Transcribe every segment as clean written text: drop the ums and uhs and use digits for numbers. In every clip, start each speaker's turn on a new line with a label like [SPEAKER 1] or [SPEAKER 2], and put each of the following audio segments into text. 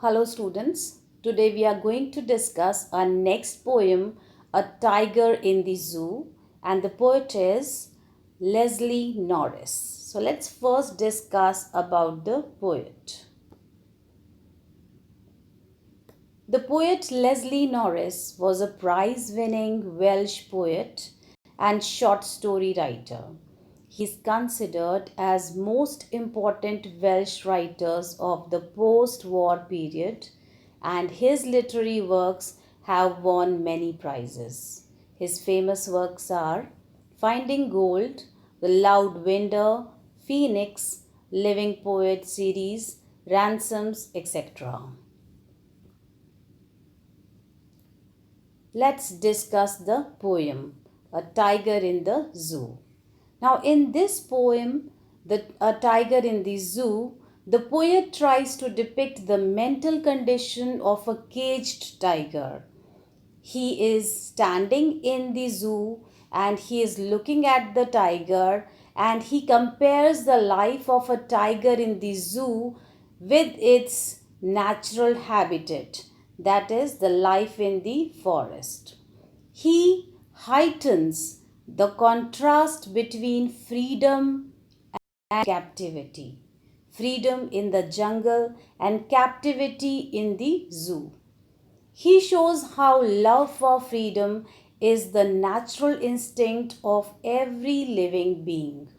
[SPEAKER 1] Hello students, today we are going to discuss our next poem, A Tiger in the Zoo, and the poet is Leslie Norris. So let's first discuss about the poet. The poet Leslie Norris was a prize-winning Welsh poet and short story writer. He is considered as most important Welsh writers of the post-war period, and his literary works have won many prizes. His famous works are Finding Gold, The Loud Winder, Phoenix, Living Poet series, Ransoms, etc. Let's discuss the poem, A Tiger in the Zoo. Now, in this poem, A Tiger in the Zoo, the poet tries to depict the mental condition of a caged tiger. He is standing in the zoo and he is looking at the tiger, and he compares the life of a tiger in the zoo with its natural habitat, that is, the life in the forest. He heightens the contrast between freedom and captivity, freedom in the jungle and captivity in the zoo. He shows how love for freedom is the natural instinct of every living being.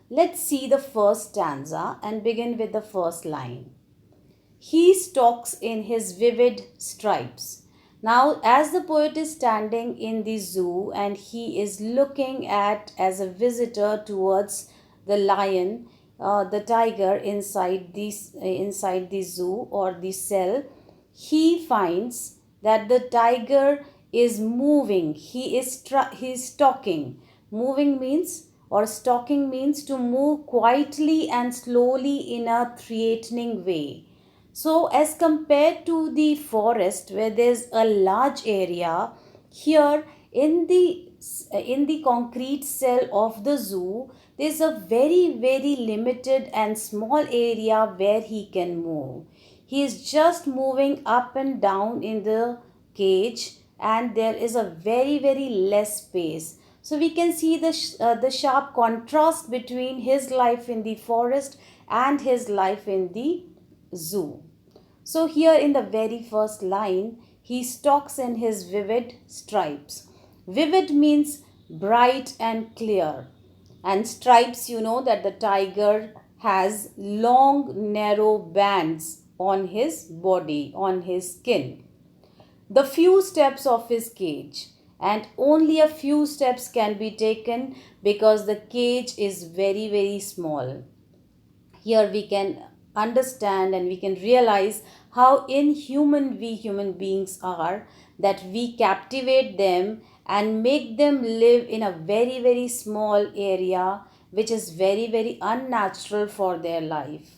[SPEAKER 1] Let's see the first stanza and begin with the first line. He stalks in his vivid stripes. Now, as the poet is standing in the zoo and he is looking at as a visitor towards the lion, the tiger inside the zoo or the cell, he finds that the tiger is moving. He is stalking. Moving means or stalking means to move quietly and slowly in a threatening way. So, as compared to the forest where there's a large area, here in the concrete cell of the zoo, there's a very limited and small area where he can move. He is just moving up and down in the cage, and there is a very less space. So we can see the sharp contrast between his life in the forest and his life in the zoo. So here in the very first line, he stalks in his vivid stripes. Vivid means bright and clear. And stripes, you know that the tiger has long, narrow bands on his body, on his skin. The few steps of his cage, and only a few steps can be taken because the cage is very small. Here we can understand and we can realize how inhuman we human beings are, that we captivate them and make them live in a very small area which is very unnatural for their life.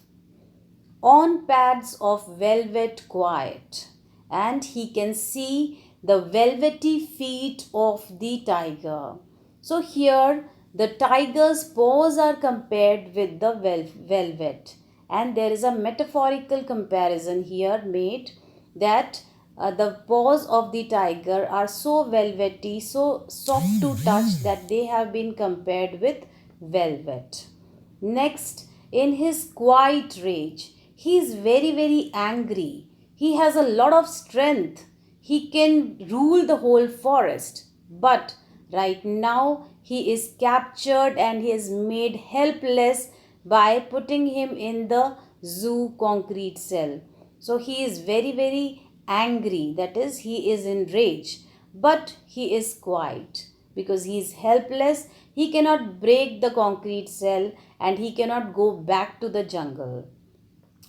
[SPEAKER 1] On pads of velvet quiet, and he can see the velvety feet of the tiger. So here the tiger's paws are compared with the velvet, and there is a metaphorical comparison here made that the paws of the tiger are so velvety, so soft to touch, that they have been compared with velvet. Next, in his quiet rage, he is very angry. He has a lot of strength. He can rule the whole forest. But right now, he is captured and he is made helpless by putting him in the zoo concrete cell. So he is very angry. That is, he is in rage. But he is quiet because he is helpless. He cannot break the concrete cell and he cannot go back to the jungle.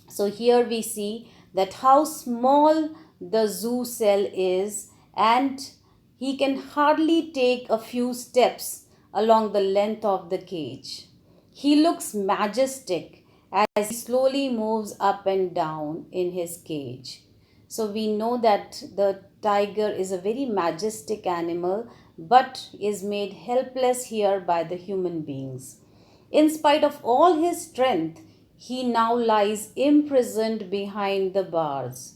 [SPEAKER 1] So here we see that how small the zoo cell is, and he can hardly take a few steps along the length of the cage. He looks majestic as he slowly moves up and down in his cage. So we know that the tiger is a very majestic animal but is made helpless here by the human beings. In spite of all his strength, He now lies imprisoned behind the bars.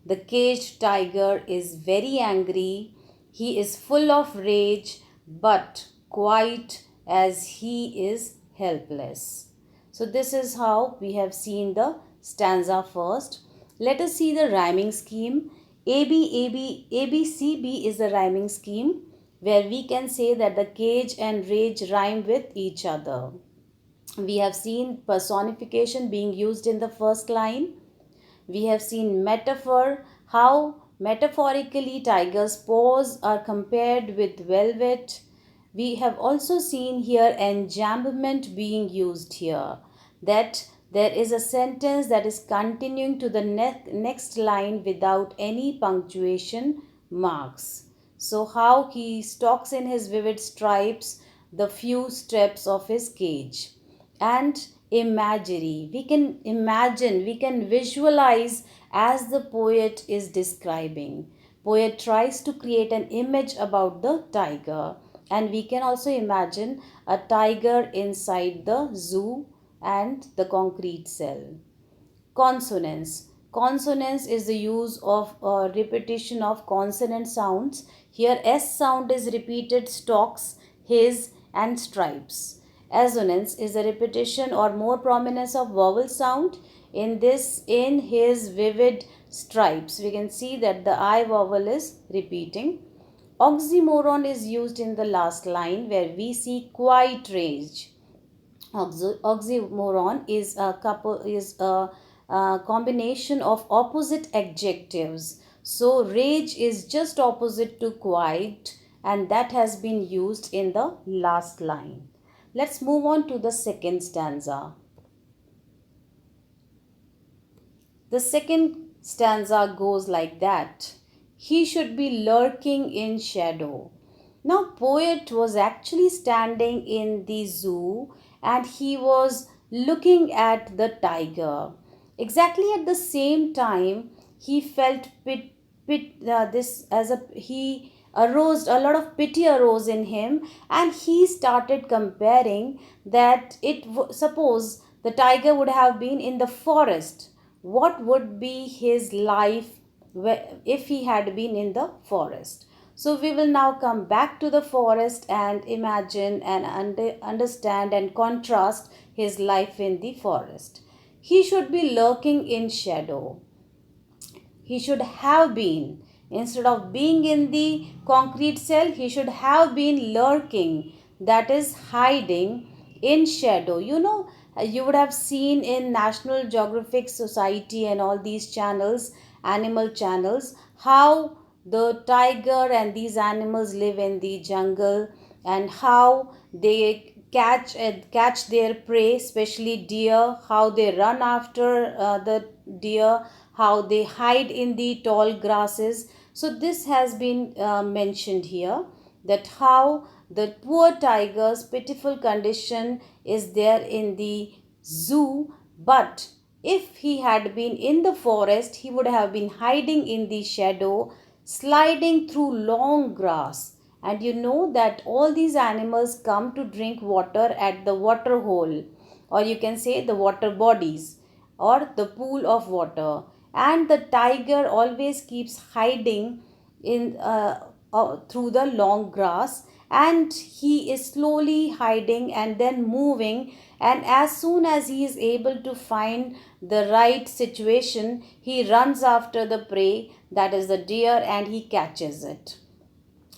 [SPEAKER 1] The caged tiger is very angry. He is full of rage but quiet as he is helpless. So, this is how we have seen the stanza first. Let us see the rhyming scheme. ABCB is the rhyming scheme where we can say that the cage and rage rhyme with each other. We have seen personification being used in the first line. We have seen metaphor, how metaphorically tigers' paws are compared with velvet. We have also seen here enjambment being used here, that there is a sentence that is continuing to the next line without any punctuation marks. So, how he stalks in his vivid stripes the few steps of his cage. And imagery, we can imagine, we can visualize as the poet is describing. Poet tries to create an image about the tiger, and we can also imagine a tiger inside the zoo and the concrete cell. Consonance. Consonance is the use of repetition of consonant sounds. Here S sound is repeated, stalks, his and stripes. Assonance is the repetition or more prominence of vowel sound. In this, in his vivid stripes, we can see that the I vowel is repeating. Oxymoron is used in the last line where we see quiet rage. Oxymoron is a combination of opposite adjectives. So rage is just opposite to quiet, and that has been used in the last line. Let's move on to the second stanza. The second stanza goes like that. He should be lurking in shadow. Now, poet was actually standing in the zoo and he was looking at the tiger. Exactly at the same time, he felt a lot of pity arose in him, and he started comparing that suppose the tiger would have been in the forest, what would be his life if he had been in the forest. So we will now come back to the forest and imagine and understand and contrast his life in the forest. He should be lurking in shadow. He should have been, instead of being in the concrete cell, he should have been lurking, that is hiding in shadow. You would have seen in National Geographic Society and all these channels, animal channels, how the tiger and these animals live in the jungle and how they catch their prey, especially deer, how they run after the deer, how they hide in the tall grasses. So this has been mentioned here, that how the poor tiger's pitiful condition is there in the zoo, but if he had been in the forest, he would have been hiding in the shadow, sliding through long grass. And you know that all these animals come to drink water at the water hole, or you can say the water bodies or the pool of water. And the tiger always keeps hiding in through the long grass, and he is slowly hiding and then moving, and as soon as he is able to find the right situation, he runs after the prey, that is the deer, and he catches it.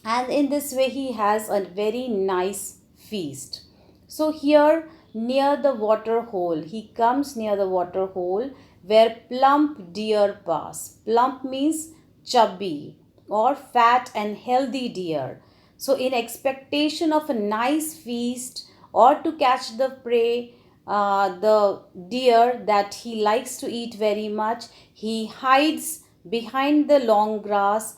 [SPEAKER 1] And in this way he has a very nice feast. So here near the water hole, he comes near the water hole where plump deer pass. Plump means chubby or fat and healthy deer. So in expectation of a nice feast or to catch the prey, the deer that he likes to eat very much, he hides behind the long grass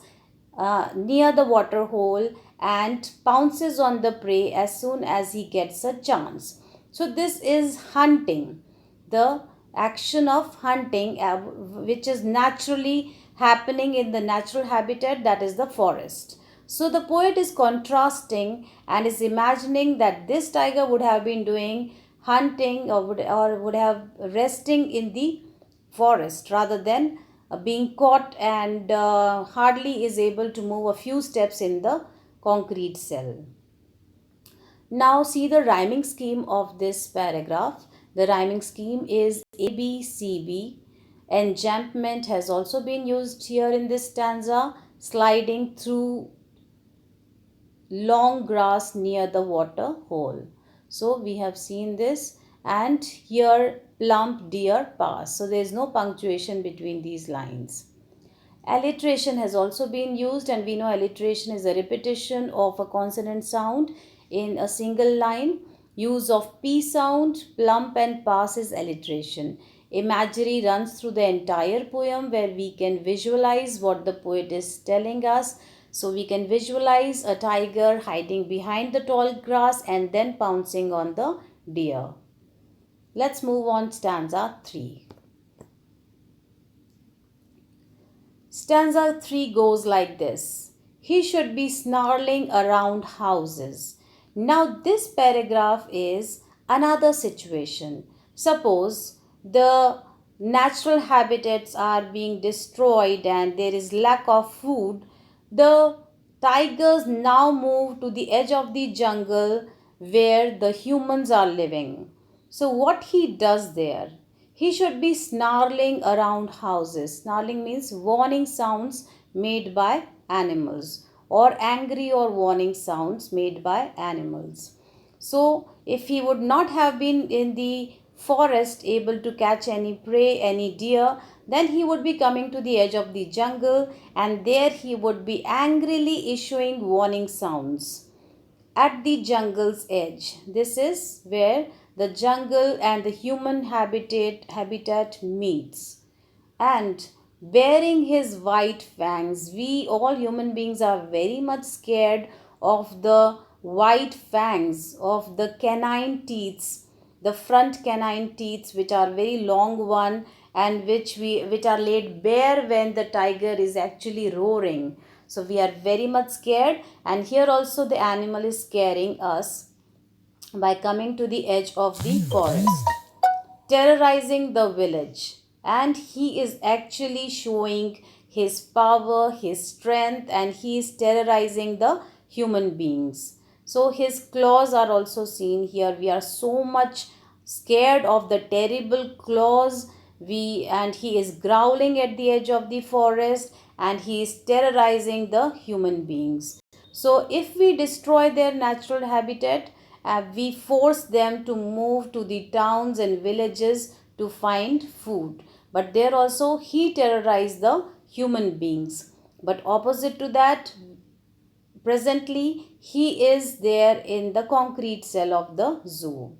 [SPEAKER 1] near the water hole and pounces on the prey as soon as he gets a chance. So this is hunting, the action of hunting, which is naturally happening in the natural habitat, that is the forest. So the poet is contrasting and is imagining that this tiger would have been doing hunting or would have resting in the forest rather than being caught and hardly is able to move a few steps in the concrete cell. Now see the rhyming scheme of this paragraph. The rhyming scheme is ABCB. Enjambment has also been used here in this stanza. Sliding through long grass near the water hole. So we have seen this, and here plump deer pass. So there is no punctuation between these lines. Alliteration has also been used, and we know alliteration is a repetition of a consonant sound in a single line. Use of P sound, plump and pass is alliteration. Imagery runs through the entire poem where we can visualize what the poet is telling us. So we can visualize a tiger hiding behind the tall grass and then pouncing on the deer. Let's move on stanza 3. Stanza 3 goes like this. He should be snarling around houses. Now this paragraph is another situation. Suppose the natural habitats are being destroyed and there is lack of food. The tigers now move to the edge of the jungle where the humans are living. So what he does there? He should be snarling around houses. Snarling means warning sounds made by animals, or angry or warning sounds made by animals. So if he would not have been in the forest able to catch any prey, any deer, then he would be coming to the edge of the jungle and there he would be angrily issuing warning sounds at the jungle's edge. This is where the jungle and the human habitat meets. And bearing his white fangs, we all human beings are very much scared of the white fangs, of the canine teeth, the front canine teeth, which are very long one and which are laid bare when the tiger is actually roaring. So we are very much scared, and here also the animal is scaring us by coming to the edge of the forest, terrorizing the village. And he is actually showing his power, his strength, and he is terrorizing the human beings. So his claws are also seen here. We are so much scared of the terrible claws. And he is growling at the edge of the forest and he is terrorizing the human beings. So if we destroy their natural habitat, we force them to move to the towns and villages to find food. But there also he terrorized the human beings. But opposite to that, presently he is there in the concrete cell of the zoo.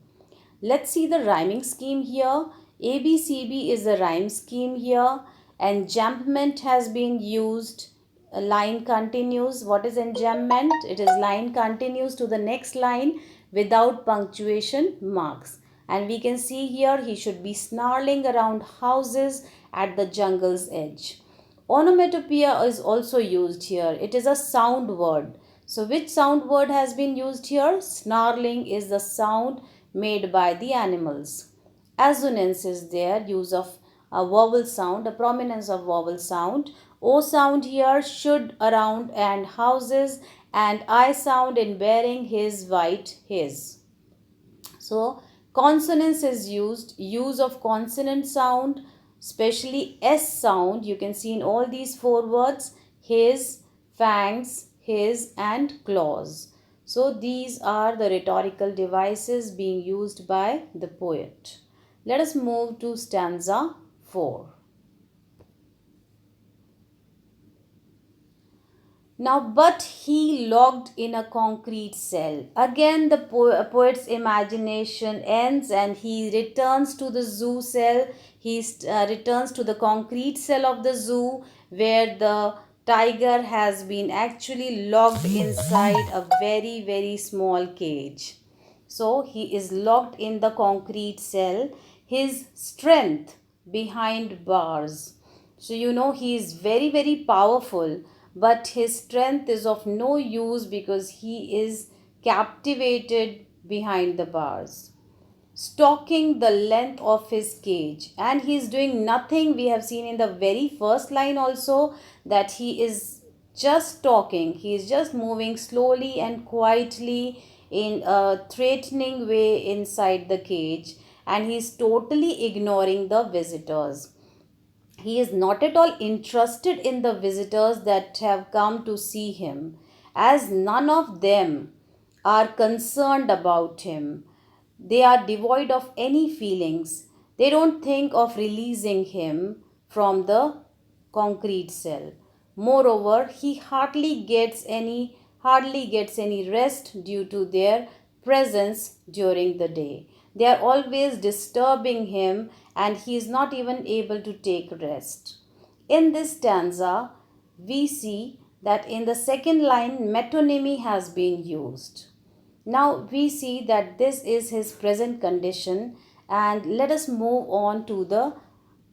[SPEAKER 1] Let's see the rhyming scheme here. ABCB is a rhyme scheme here. Enjambment has been used. A line continues. What is enjambment? It is line continues to the next line without punctuation marks. And we can see here he should be snarling around houses at the jungle's edge. Onomatopoeia is also used here. It is a sound word. So which sound word has been used here? Snarling is the sound made by the animals. Assonance is there, use of a vowel sound, a prominence of vowel sound. O sound here, should, around and houses, and I sound in bearing his, white, his. So consonance is used, use of consonant sound, especially S sound. You can see in all these four words, his, fangs, his and claws. So these are the rhetorical devices being used by the poet. Let us move to stanza 4. Now, but he locked in a concrete cell. Again, the poet's imagination ends and he returns to the zoo cell. He returns to the concrete cell of the zoo where the tiger has been actually locked inside a very, very small cage. So, he is locked in the concrete cell. His strength behind bars. So, you know, he is very, very powerful, but his strength is of no use because he is captivated behind the bars. stalking the length of his cage, and he is doing nothing. We have seen in the very first line also that he is just stalking. He is just moving slowly and quietly in a threatening way inside the cage, and he is totally ignoring the visitors. He is not at all interested in the visitors that have come to see him, as none of them are concerned about him. They are devoid of any feelings. They don't think of releasing him from the concrete cell. Moreover, he hardly gets any rest due to their presence during the day. They are always disturbing him, and he is not even able to take rest. In this stanza, we see that in the second line, metonymy has been used. Now we see that this is his present condition, and let us move on to the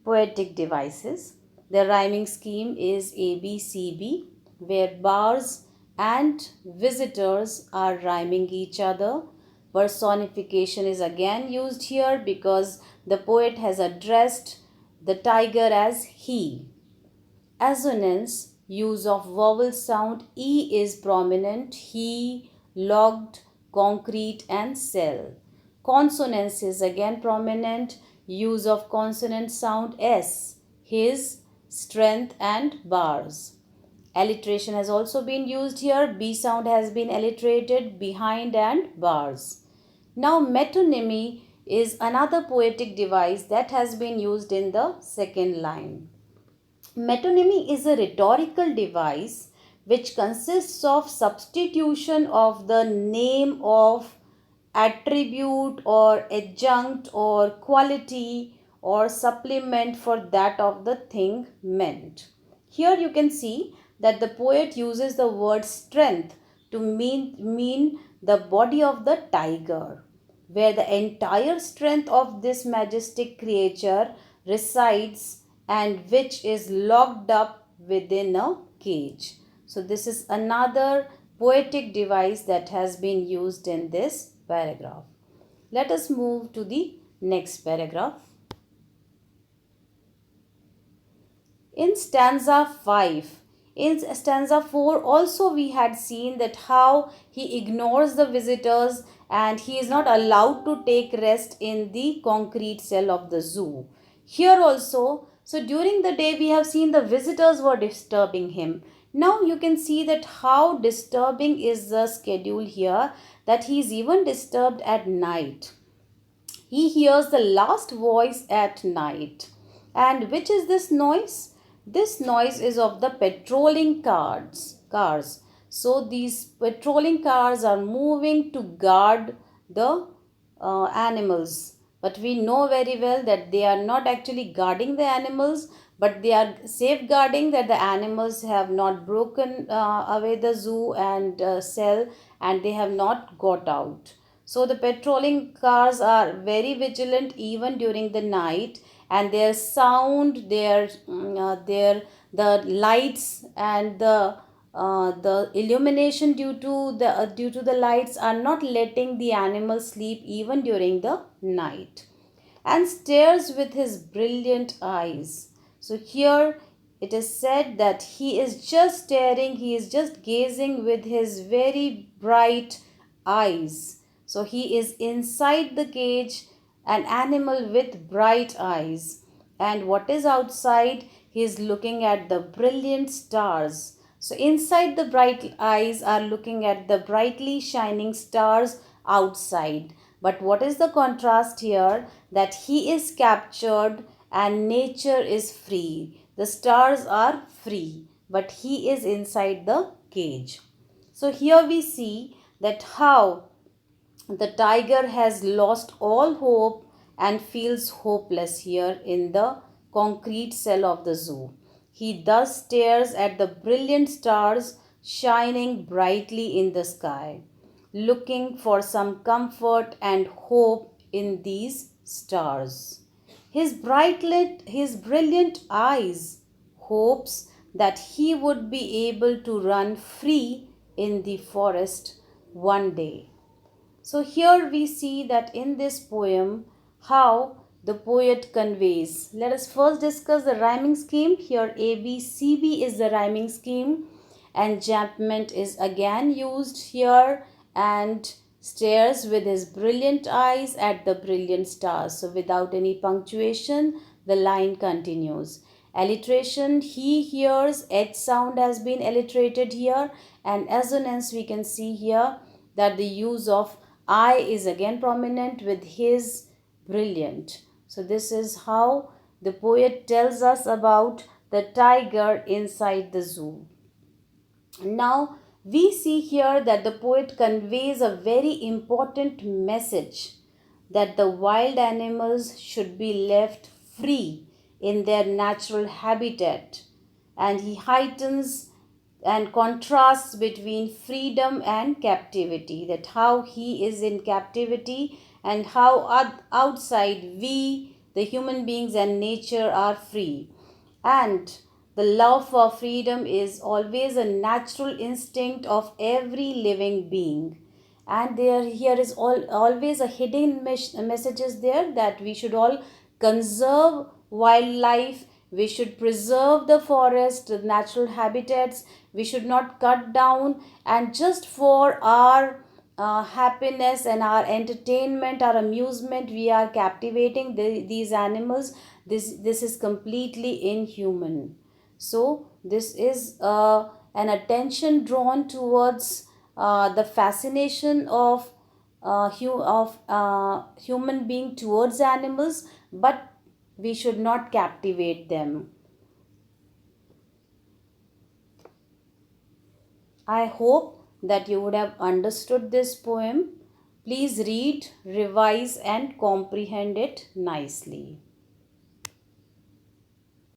[SPEAKER 1] poetic devices. The rhyming scheme is ABCB, where bars and visitors are rhyming each other. Personification is again used here because the poet has addressed the tiger as he. Assonance, use of vowel sound E is prominent. He, logged, concrete and cell. Consonance is again prominent. Use of consonant sound S, his, strength and bars. Alliteration has also been used here. B sound has been alliterated, behind and bars. Now metonymy is another poetic device that has been used in the second line. Metonymy is a rhetorical device which consists of substitution of the name of attribute or adjunct or quality or supplement for that of the thing meant. Here you can see that the poet uses the word strength to mean the body of the tiger, where the entire strength of this majestic creature resides and which is locked up within a cage. So this is another poetic device that has been used in this paragraph. Let us move to the next paragraph. In stanza 5, in stanza 4 also we had seen that how he ignores the visitors and he is not allowed to take rest in the concrete cell of the zoo. Here also, so during the day we have seen the visitors were disturbing him. Now you can see that how disturbing is the schedule here, that he is even disturbed at night. He hears the last voice at night. And which is this noise? This noise is of the patrolling cars. So these patrolling cars are moving to guard the animals. But we know very well that they are not actually guarding the animals, but they are safeguarding that the animals have not broken away the zoo and cell, and they have not got out. So the patrolling cars are very vigilant even during the night, and their sound, the lights and the illumination due to the lights are not letting the animal sleep even during the night, and stares with his brilliant eyes. So here it is said that he is just staring, he is just gazing with his very bright eyes. So he is inside the cage, an animal with bright eyes. And what is outside? He is looking at the brilliant stars. So inside the bright eyes are looking at the brightly shining stars outside. But what is the contrast here? That he is captured and nature is free. The stars are free, but he is inside the cage. So here we see that how the tiger has lost all hope and feels hopeless here in the concrete cell of the zoo. He thus stares at the brilliant stars shining brightly in the sky, looking for some comfort and hope in these stars. His brilliant eyes hopes that he would be able to run free in the forest one day. So here we see that in this poem how the poet conveys. Let us first discuss the rhyming scheme. Here ABCB is the rhyming scheme, enjambment is again used here, and stares with his brilliant eyes at the brilliant stars. So without any punctuation, the line continues. Alliteration, he hears, H sound has been alliterated here, and assonance we can see here that the use of I is again prominent with his brilliant. So this is how the poet tells us about the tiger inside the zoo. Now we see here that the poet conveys a very important message that the wild animals should be left free in their natural habitat, and he heightens and contrasts between freedom and captivity, that how he is in captivity and how outside we the human beings and nature are free. And the love for freedom is always a natural instinct of every living being. And there here is always a hidden messages there that we should all conserve wildlife, we should preserve the forest, the natural habitats, we should not cut down, and just for our happiness and our entertainment, our amusement, we are captivating these animals. This is completely inhuman. So this is an attention drawn towards the fascination of human being towards animals, but we should not captivate them. I hope that you would have understood this poem. Please read, revise, and comprehend it nicely.